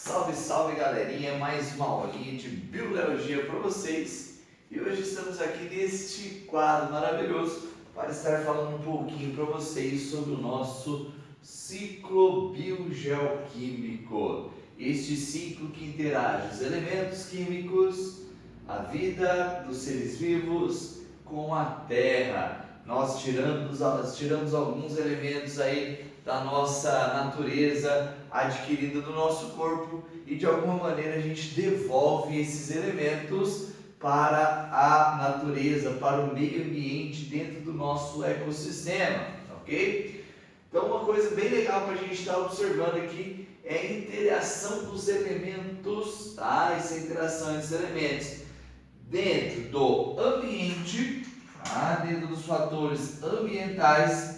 Salve, salve galerinha, mais uma aulinha de biologia para vocês. E hoje estamos aqui neste quadro maravilhoso para estar falando um pouquinho para vocês sobre o nosso ciclo biogeoquímico. Este ciclo que interage os elementos químicos, a vida dos seres vivos com a Terra. Nós tiramos alguns elementos aí da nossa natureza, adquirida do nosso corpo, e de alguma maneira a gente devolve esses elementos para a natureza, para o meio ambiente dentro do nosso ecossistema, ok? Então uma coisa bem legal para a gente estar observando aqui é a interação dos elementos, tá? Essa interação entre os elementos dentro do ambiente, tá? Dentro dos fatores ambientais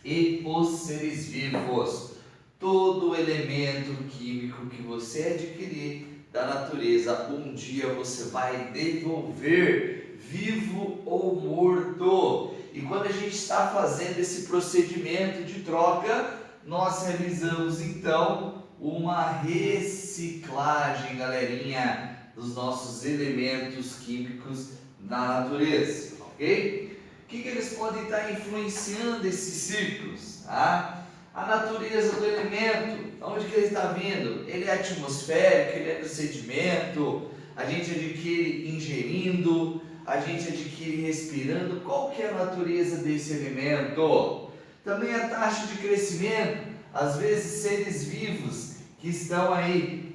e os seres vivos. Todo elemento químico que você adquirir da natureza, um dia você vai devolver, vivo ou morto. E quando a gente está fazendo esse procedimento de troca, nós realizamos então uma reciclagem, galerinha, dos nossos elementos químicos na natureza, ok? O que eles podem estar influenciando esses ciclos? Tá? A natureza do elemento, onde que ele está vindo? Ele é atmosférico, ele é do sedimento, a gente adquire ingerindo, a gente adquire respirando. Qual que é a natureza desse elemento? Também a taxa de crescimento, às vezes seres vivos que estão aí,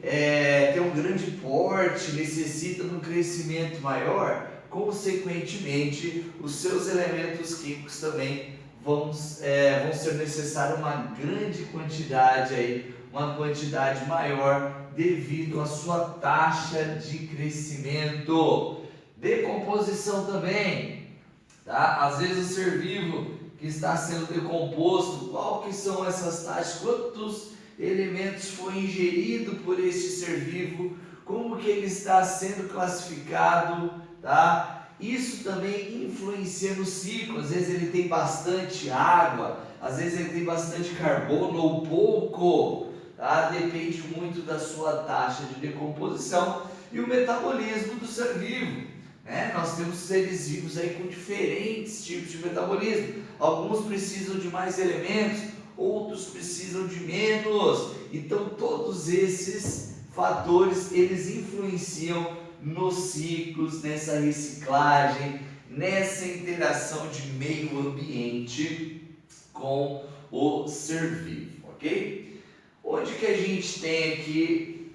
têm um grande porte, necessitam de um crescimento maior, consequentemente, os seus elementos químicos também vão ser necessários uma grande quantidade aí, uma quantidade maior devido à sua taxa de crescimento. Decomposição também, tá? Às vezes o ser vivo que está sendo decomposto, qual que são essas taxas? Quantos elementos foi ingerido por este ser vivo? Como que ele está sendo classificado? Tá? Isso também influencia no ciclo. Às vezes ele tem bastante água, às vezes ele tem bastante carbono ou pouco, tá? Depende muito da sua taxa de decomposição e o metabolismo do ser vivo, né? Nós temos seres vivos aí com diferentes tipos de metabolismo. Alguns precisam de mais elementos, outros precisam de menos. Então todos esses fatores eles influenciam nos ciclos, nessa reciclagem, nessa interação de meio ambiente com o ser vivo, ok? Onde que a gente tem aqui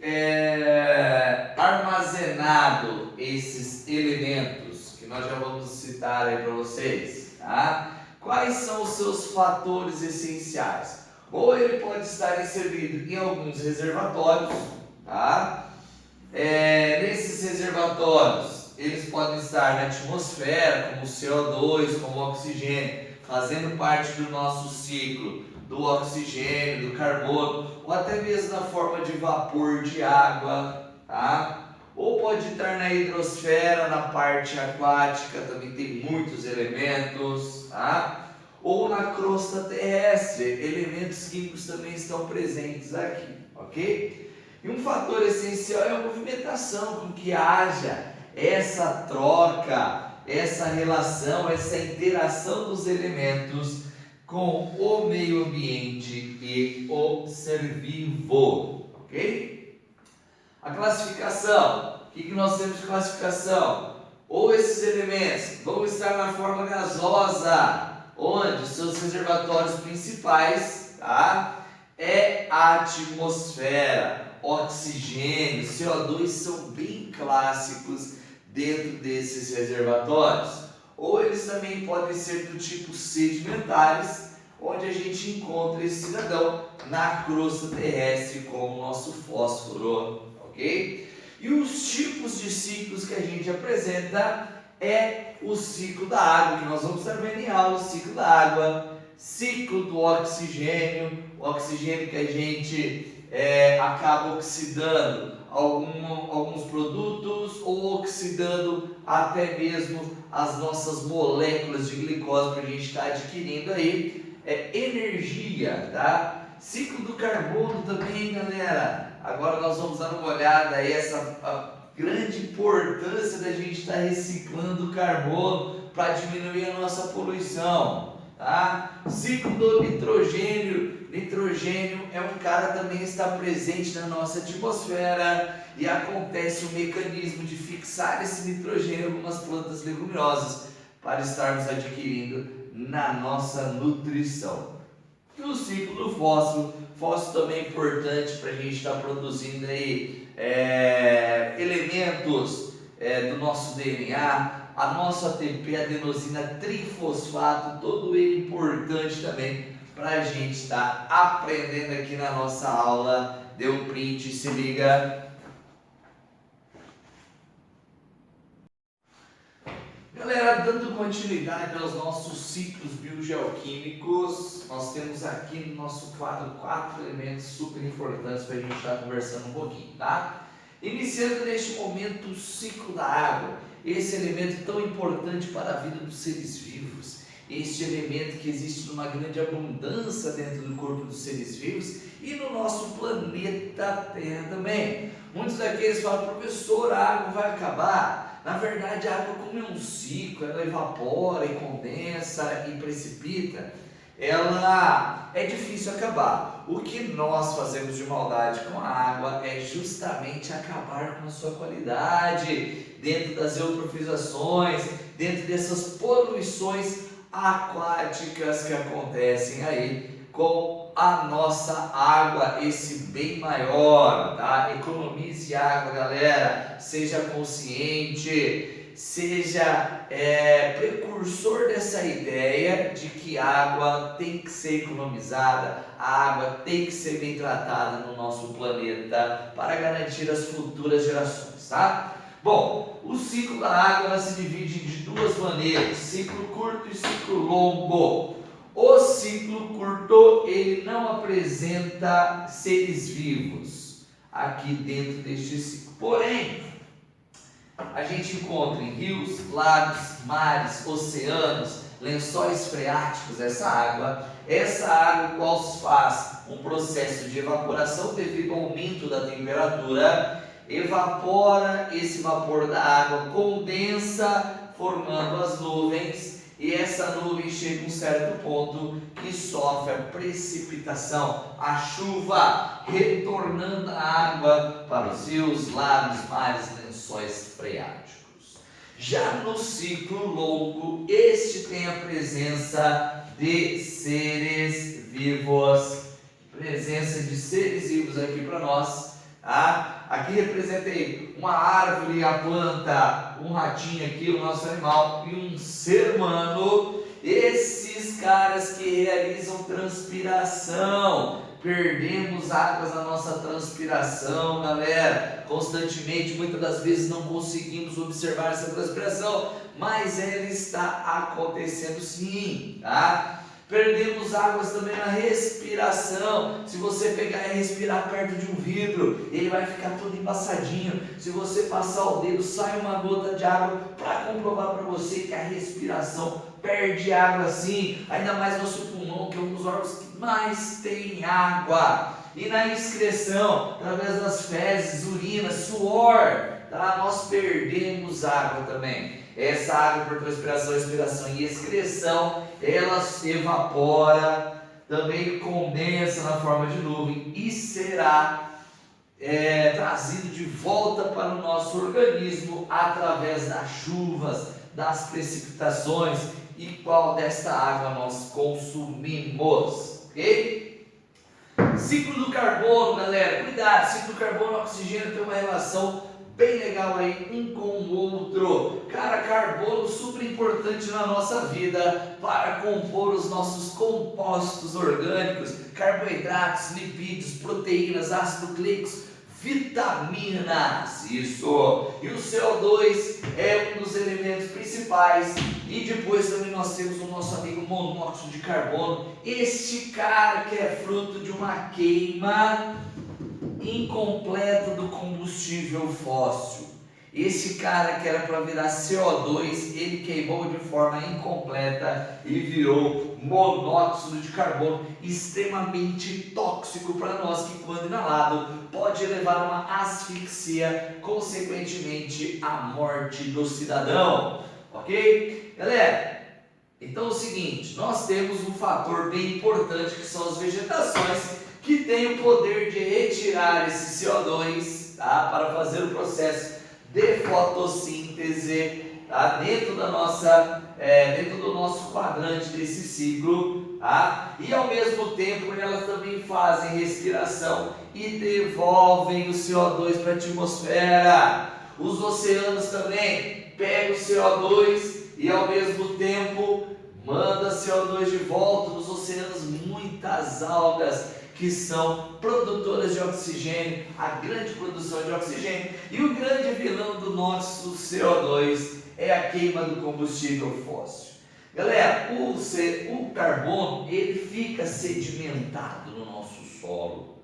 armazenado esses elementos que nós já vamos citar aí para vocês, tá? Quais são os seus fatores essenciais? Ou ele pode estar inserido em alguns reservatórios, tá? Nesses reservatórios, eles podem estar na atmosfera, como o CO2, como o oxigênio, fazendo parte do nosso ciclo do oxigênio, do carbono, ou até mesmo na forma de vapor de água, tá? Ou pode estar na hidrosfera, na parte aquática, também tem muitos elementos, tá? Ou na crosta terrestre, elementos químicos também estão presentes aqui, ok? E um fator essencial é a movimentação, com que haja essa troca, essa relação, essa interação dos elementos com o meio ambiente e o ser vivo, ok? A classificação, o que nós temos de classificação? Ou esses elementos vão estar na forma gasosa, onde seus reservatórios principais, tá? É a atmosfera. Oxigênio, CO2 são bem clássicos dentro desses reservatórios. Ou eles também podem ser do tipo sedimentares, onde a gente encontra esse cidadão na crosta terrestre como o nosso fósforo, ok? E os tipos de ciclos que a gente apresenta é o ciclo da água, que nós vamos estar vendo em aula, o ciclo da água, ciclo do oxigênio, o oxigênio que a gente acaba oxidando alguns produtos ou oxidando até mesmo as nossas moléculas de glicose que a gente está adquirindo aí, energia, tá? Ciclo do carbono também, galera, agora nós vamos dar uma olhada aí a grande importância da gente estar reciclando carbono para diminuir a nossa poluição, tá? Ciclo do nitrogênio. Nitrogênio é um cara também que está presente na nossa atmosfera e acontece o mecanismo de fixar esse nitrogênio em algumas plantas leguminosas para estarmos adquirindo na nossa nutrição. E o ciclo do fósforo. Fósforo também é importante para a gente estar produzindo aí elementos do nosso DNA, a nossa ATP, adenosina trifosfato, todo ele importante também para a gente estar aprendendo aqui na nossa aula. Dê um print, se liga. Galera, dando continuidade aos nossos ciclos biogeoquímicos, nós temos aqui no nosso quadro 4 elementos super importantes para a gente estar conversando um pouquinho, tá? Iniciando neste momento o ciclo da água, esse elemento tão importante para a vida dos seres vivos, este elemento que existe numa grande abundância dentro do corpo dos seres vivos e no nosso planeta Terra também. Muitos daqueles falam, professor, a água vai acabar. Na verdade, a água, como é um ciclo, ela evapora e condensa e precipita, ela é difícil acabar. O que nós fazemos de maldade com a água é justamente acabar com a sua qualidade, dentro das eutrofizações, dentro dessas poluições aquáticas que acontecem aí com a nossa água, esse bem maior, tá? Economize água, galera, seja consciente, seja precursor dessa ideia de que a água tem que ser economizada, a água tem que ser bem tratada no nosso planeta para garantir as futuras gerações, tá? Bom, o ciclo da água ela se divide de duas maneiras, ciclo curto e ciclo longo. O ciclo curto, ele não apresenta seres vivos aqui dentro deste ciclo. Porém, a gente encontra em rios, lagos, mares, oceanos, lençóis freáticos, essa água qual se faz um processo de evaporação devido ao aumento da temperatura, evapora esse vapor da água, condensa, formando as nuvens, e essa nuvem chega a um certo ponto que sofre a precipitação, a chuva, retornando a água para os rios, lagos, mares, lençóis freáticos. Já no ciclo longo, este tem a presença de seres vivos, aqui para nós. Aqui representa aí uma árvore, a planta, um ratinho aqui, o nosso animal e um ser humano. Esses caras que realizam transpiração, perdemos águas na nossa transpiração, galera, constantemente, muitas das vezes não conseguimos observar essa transpiração, mas ela está acontecendo sim, tá? Perdemos águas também na respiração. Se você pegar e respirar perto de um vidro, ele vai ficar todo embaçadinho. Se você passar o dedo, sai uma gota de água, para comprovar para você que a respiração perde água sim. Ainda mais nosso pulmão, que é um dos órgãos que mais tem água. E na excreção, através das fezes, urina, suor, tá? Nós perdemos água também. Essa água por transpiração, respiração e excreção, ela se evapora, também condensa na forma de nuvem e será trazido de volta para o nosso organismo através das chuvas, das precipitações e qual desta água nós consumimos, ok? Ciclo do carbono, galera, cuidado, ciclo do carbono e oxigênio tem uma relação bem legal aí um com o outro. Cara, carbono super importante na nossa vida para compor os nossos compostos orgânicos, carboidratos, lipídios, proteínas, ácidos nucleicos, vitaminas, isso. E o CO2 é um dos elementos principais. E depois também nós temos o nosso amigo monóxido de carbono, este cara que é fruto de uma queima incompleta do combustível fóssil. Esse cara que era para virar CO2, ele queimou de forma incompleta e virou monóxido de carbono, extremamente tóxico para nós, que quando inalado pode levar a uma asfixia, consequentemente a morte do cidadão, ok? Galera, então é o seguinte, nós temos um fator bem importante que são as vegetações, que tem o poder de retirar esse CO2, tá, para fazer o processo de fotossíntese, tá, dentro do nosso quadrante desse ciclo, tá, e ao mesmo tempo elas também fazem respiração e devolvem o CO2 para a atmosfera. Os oceanos também pegam o CO2 e ao mesmo tempo manda CO2 de volta nos oceanos. Muitas algas que são produtoras de oxigênio, a grande produção de oxigênio, e o grande vilão do nosso CO2 é a queima do combustível fóssil. Galera, o carbono ele fica sedimentado no nosso solo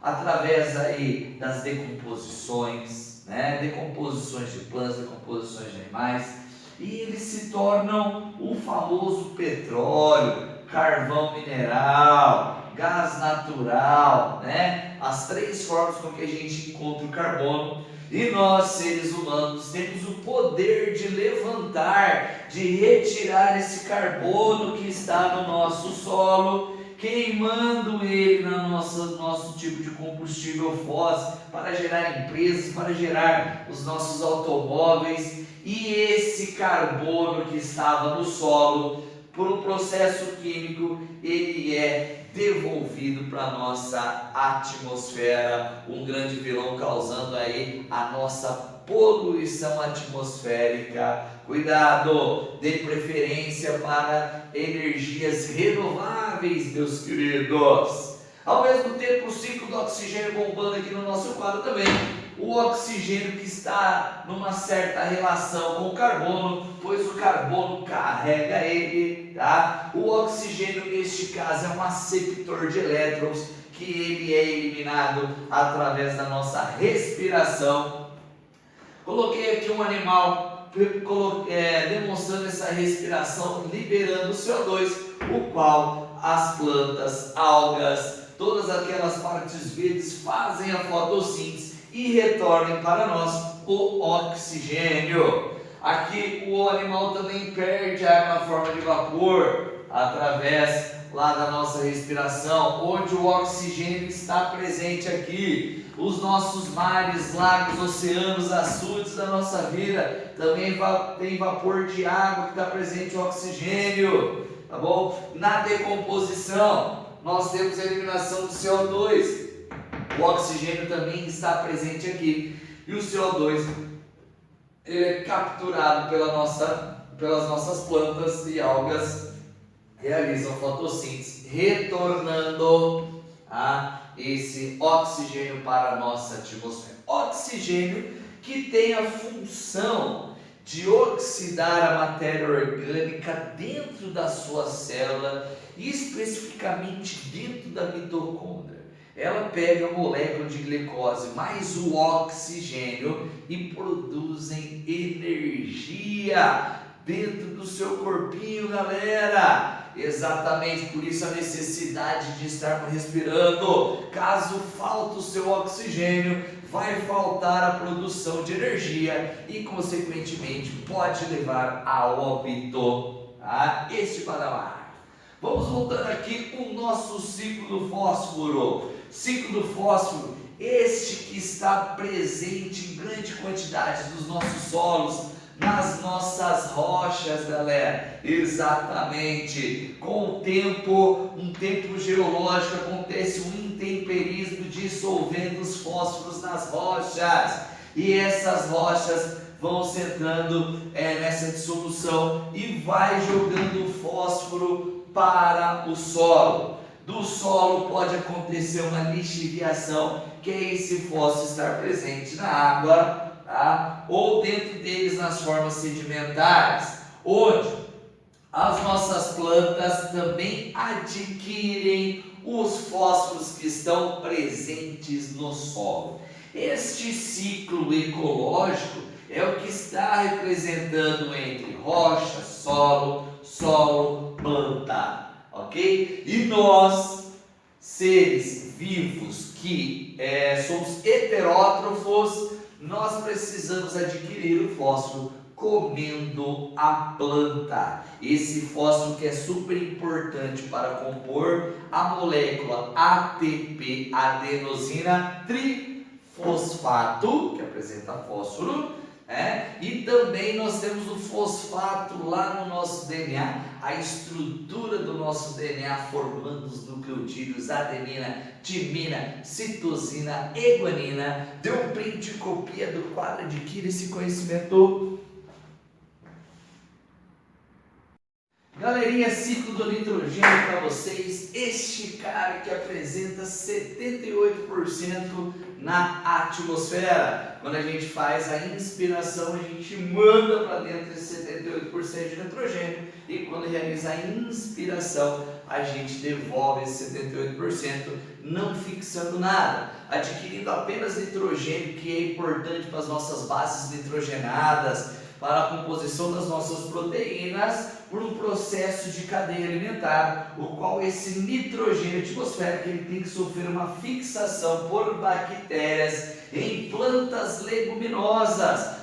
através aí das decomposições, né? Decomposições de plantas, decomposições de animais, e eles se tornam o famoso petróleo, carvão mineral, gás natural, né? As três formas com que a gente encontra o carbono, e nós, seres humanos, temos o poder de levantar, de retirar esse carbono que está no nosso solo, queimando ele no nosso tipo de combustível fóssil, para gerar empresas, para gerar os nossos automóveis. E esse carbono que estava no solo, por um processo químico, ele é devolvido para a nossa atmosfera, um grande vilão causando aí a nossa poluição atmosférica. Cuidado, dê preferência para energias renováveis, meus queridos. Ao mesmo tempo, o ciclo do oxigênio bombando aqui no nosso quadro também. O oxigênio que está numa certa relação com o carbono, pois o carbono carrega ele, tá? O oxigênio, neste caso, é um aceptor de elétrons, que ele é eliminado através da nossa respiração. Coloquei aqui um animal demonstrando essa respiração, liberando o CO2, o qual as plantas, algas, todas aquelas partes verdes fazem a fotossíntese e retornem para nós o oxigênio. Aqui o animal também perde água na forma de vapor, através lá da nossa respiração, onde o oxigênio está presente aqui. Os nossos mares, lagos, oceanos, açudes da nossa vida também tem vapor de água que está presente o oxigênio, tá bom? Na decomposição nós temos a eliminação do CO2, o oxigênio também está presente aqui, e o CO2 ele é capturado pelas nossas plantas e algas, realizam fotossíntese, retornando esse oxigênio para a nossa atmosfera. Oxigênio que tem a função de oxidar a matéria orgânica dentro da sua célula, especificamente dentro da mitocôndria. Ela pega a molécula de glicose mais o oxigênio e produzem energia dentro do seu corpinho, galera. Exatamente por isso a necessidade de estarmos respirando. Caso falte o seu oxigênio, vai faltar a produção de energia e consequentemente pode levar a óbito a este patamar. Vamos voltando aqui o nosso ciclo do fósforo. Ciclo do fósforo, este que está presente em grande quantidade nos nossos solos, nas nossas rochas, galera. Exatamente. Com o tempo, um tempo geológico, acontece um intemperismo dissolvendo os fósforos nas rochas. E essas rochas vão se entrando nessa dissolução e vai jogando o fósforo para o solo. Do solo pode acontecer uma lixiviação, que é esse fósforo estar presente na água, tá? Ou dentro deles nas formas sedimentares, onde as nossas plantas também adquirem os fósforos que estão presentes no solo. Este ciclo ecológico, é o que está representando entre rocha, solo, planta, ok? E nós, seres vivos que somos heterótrofos, nós precisamos adquirir o fósforo comendo a planta. Esse fósforo que é super importante para compor a molécula ATP, adenosina trifosfato, que apresenta fósforo, e também nós temos o fosfato lá no nosso DNA, a estrutura do nosso DNA formando os nucleotídeos adenina, timina, citosina e guanina. Dê um print e copia do quadro, adquira esse conhecimento. Galerinha, ciclo do nitrogênio para vocês. Este cara que apresenta 78% na atmosfera. Quando a gente faz a inspiração, a gente manda para dentro esse 78% de nitrogênio. E quando realiza a inspiração, a gente devolve esse 78%, não fixando nada, adquirindo apenas nitrogênio, que é importante para as nossas bases nitrogenadas, para a composição das nossas proteínas, por um processo de cadeia alimentar, o qual esse nitrogênio atmosférico ele tem que sofrer uma fixação por bactérias em plantas leguminosas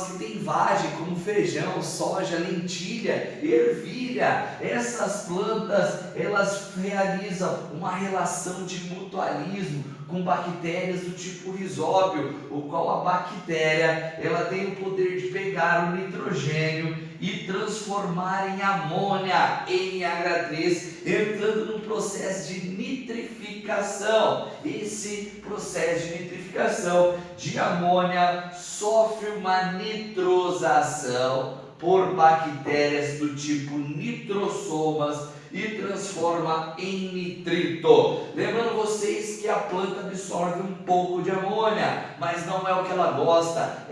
que têm vagem, como feijão, soja, lentilha, ervilha. Essas plantas, elas realizam uma relação de mutualismo com bactérias do tipo risóbio, o qual a bactéria ela tem o poder de pegar o nitrogênio e transformar em amônia, NH3, entrando num processo de nitrificação. Esse processo de nitrificação de amônia sofre uma nitrosação por bactérias do tipo nitrosomas e transforma em nitrito. Lembrando vocês que a planta absorve um pouco de amônia, mas não é o que ela gosta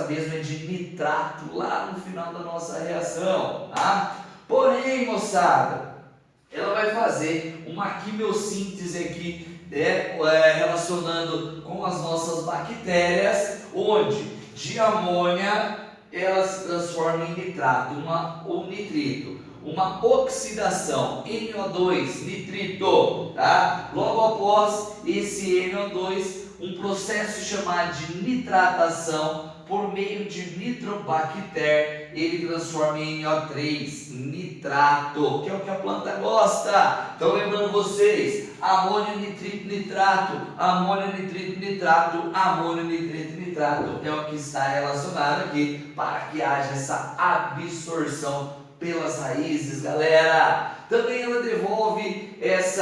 mesmo é de nitrato lá no final da nossa reação, tá? Porém, moçada, ela vai fazer uma quimiossíntese aqui, relacionando com as nossas bactérias, onde de amônia ela se transforma em nitrato, ou nitrito. Uma oxidação, NO2, nitrito, tá? Logo após esse NO2, um processo chamado de nitratação por meio de nitrobactéria, ele transforma em NO3, nitrato, que é o que a planta gosta. Então lembrando vocês, amônio, nitrito, nitrato, amônio, nitrito, nitrato, amônio, nitrito, nitrato, é o que está relacionado aqui para que haja essa absorção pelas raízes, galera. Também ela devolve esse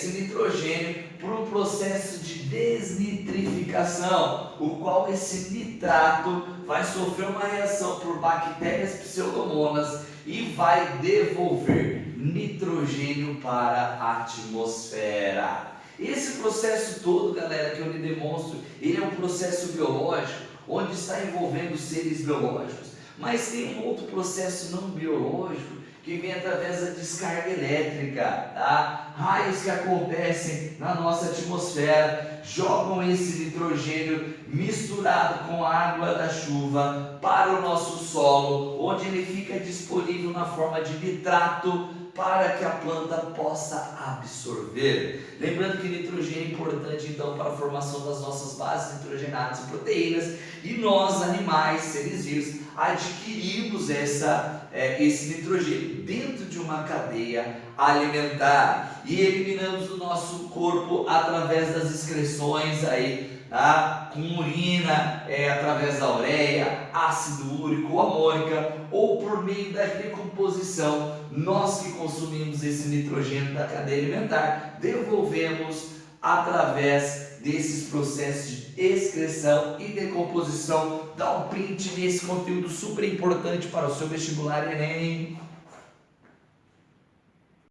nitrogênio por um processo de desnitrificação, o qual esse nitrato vai sofrer uma reação por bactérias pseudomonas e vai devolver nitrogênio para a atmosfera. Esse processo todo, galera, que eu lhe demonstro, ele é um processo biológico, onde está envolvendo seres biológicos. Mas tem um outro processo não biológico que vem através da descarga elétrica, tá? Raios que acontecem na nossa atmosfera jogam esse nitrogênio misturado com a água da chuva para o nosso solo, onde ele fica disponível na forma de nitrato para que a planta possa absorver. Lembrando que nitrogênio é importante então para a formação das nossas bases nitrogenadas e proteínas, e nós, animais, seres vivos, adquirimos esse nitrogênio dentro de uma cadeia alimentar e eliminamos do nosso corpo através das excreções aí, tá? Com urina, através da ureia, ácido úrico, amônica, ou por meio da decomposição. Nós que consumimos esse nitrogênio da cadeia alimentar, devolvemos através desses processos de excreção e decomposição. Dá um print nesse conteúdo super importante para o seu vestibular Enem.